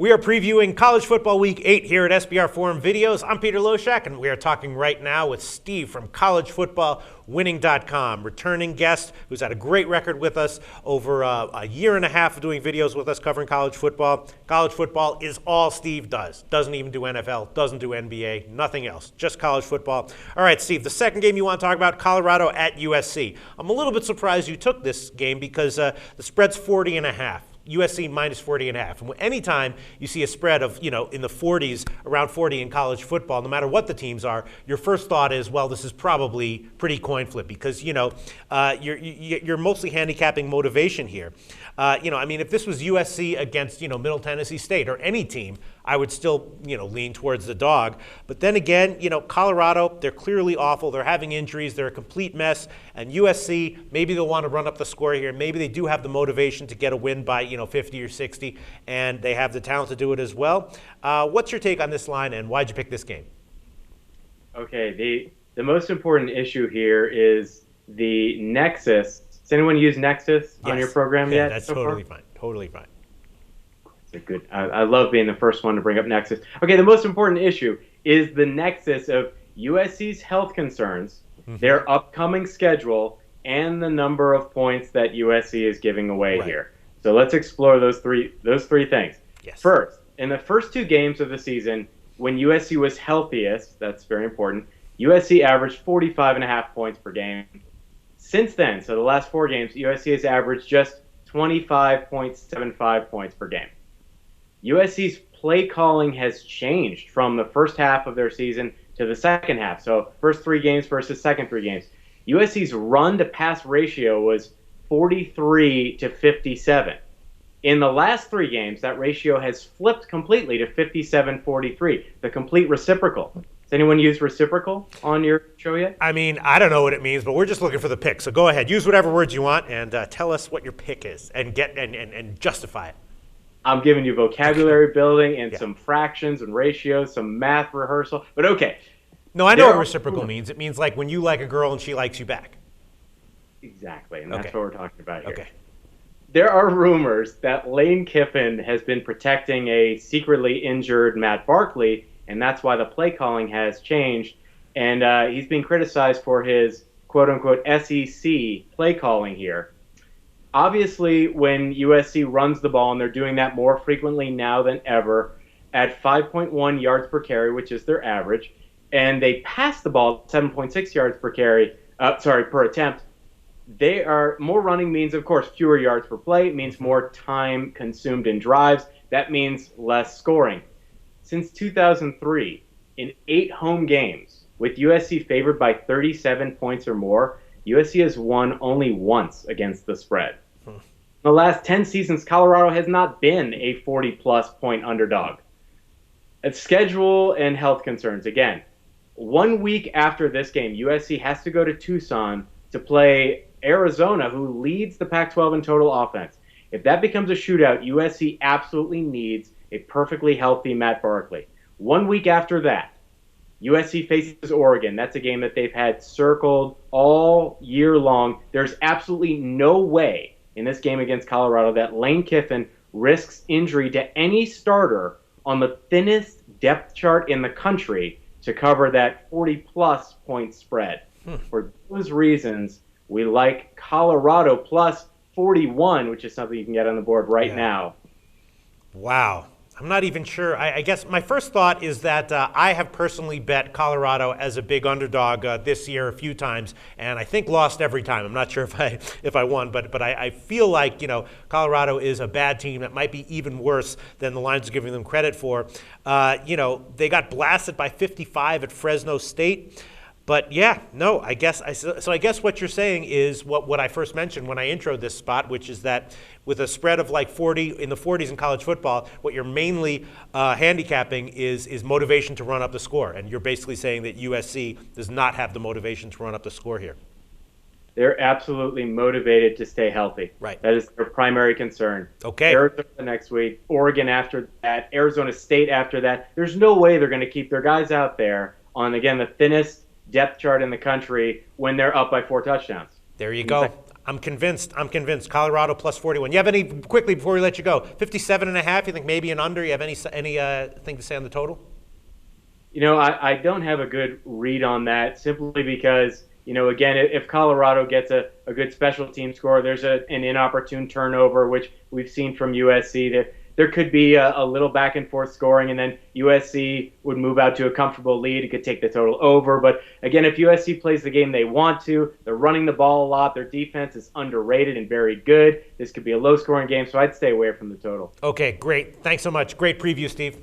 We are previewing College Football Week 8 here at SBR Forum Videos. I'm Peter Loshak, and we are talking right now with Steve from collegefootballwinning.com, returning guest who's had a great record with us over a year and a half of doing videos with us covering college football. College football is all Steve does. Doesn't even do NFL, doesn't do NBA, nothing else, just college football. All right, Steve, the second game you want to talk about, Colorado at USC. I'm a little bit surprised you took this game because the spread's 40.5. USC minus 40.5. And anytime you see a spread of, in the 40s, around 40 in college football, no matter what the teams are, your first thought is, well, this is probably pretty coin flip because, you're mostly handicapping motivation here. If this was USC against, Middle Tennessee State or any team, I would still, lean towards the dog. But then again, Colorado, they're clearly awful. They're having injuries. They're a complete mess. And USC, maybe they'll want to run up the score here. Maybe they do have the motivation to get a win by, 50 or 60, and they have the talent to do it as well. What's your take on this line, and why'd you pick this game? Okay, the most important issue here is the Nexus. Does anyone use Nexus on your program yet? That's totally fine. Totally fine. Good. I love being the first one to bring up Nexus. Okay, the most important issue is the nexus of USC's health concerns, their upcoming schedule, and the number of points that USC is giving away here. So let's explore those three things. Yes. First, in the first two games of the season, when USC was healthiest, that's very important, USC averaged 45.5 points per game. Since then, so the last four games, USC has averaged just 25.75 points per game. USC's play calling has changed from the first half of their season to the second half. So first three games versus second three games. USC's run-to-pass ratio was 43 to 57. In the last three games, that ratio has flipped completely to 57-43, the complete reciprocal. Has anyone used reciprocal on your show yet? I don't know what it means, but we're just looking for the pick. So go ahead, use whatever words you want, and tell us what your pick is, and and justify it. I'm giving you vocabulary building and some fractions and ratios, some math rehearsal. But okay. No, I know what reciprocal means. It means like when you like a girl and she likes you back. Exactly, and that's what we're talking about here. Okay. There are rumors that Lane Kiffin has been protecting a secretly injured Matt Barkley, and that's why the play calling has changed. And he's being criticized for his quote-unquote SEC play calling here. Obviously, when USC runs the ball, and they're doing that more frequently now than ever, at 5.1 yards per carry, which is their average, and they pass the ball 7.6 yards per attempt, they are more running means, of course, fewer yards per play. It means more time consumed in drives. That means less scoring. Since 2003, in 8 home games, with USC favored by 37 points or more, USC has won only once against the spread. In the last 10 seasons, Colorado has not been a 40-plus point underdog. It's schedule and health concerns. Again, 1 week after this game, USC has to go to Tucson to play Arizona, who leads the Pac-12 in total offense. If that becomes a shootout, USC absolutely needs a perfectly healthy Matt Barkley. 1 week after that, USC faces Oregon. That's a game that they've had circled all year long. There's absolutely no way in this game against Colorado that Lane Kiffin risks injury to any starter on the thinnest depth chart in the country to cover that 40-plus point spread. For those reasons, we like Colorado plus 41, which is something you can get on the board right now. Wow. I'm not even sure. I guess my first thought is that I have personally bet Colorado as a big underdog this year a few times, and I think lost every time. I'm not sure if I won, but I feel like Colorado is a bad team that might be even worse than the lines are giving them credit for. They got blasted by 55 at Fresno State. But I guess what you're saying is what I first mentioned when I introed this spot, which is that with a spread of like 40 in the 40s in college football, what you're mainly handicapping is motivation to run up the score, and you're basically saying that USC does not have the motivation to run up the score here. They're absolutely motivated to stay healthy. Right. That is their primary concern. Okay. Arizona next week, Oregon after that, Arizona State after that. There's no way they're going to keep their guys out there on, again, the thinnest depth chart in the country when they're up by 4 touchdowns. There you go. I'm convinced. Colorado plus 41. You have any, quickly before we let you go, 57.5, you think maybe an under? You have any thing to say on the total? I don't have a good read on that simply because, again, if Colorado gets a good special team score, there's an inopportune turnover, which we've seen from USC. There could be a little back and forth scoring, and then USC would move out to a comfortable lead. It could take the total over. But again, if USC plays the game they want to, they're running the ball a lot. Their defense is underrated and very good. This could be a low-scoring game, so I'd stay away from the total. Okay, great. Thanks so much. Great preview, Steve.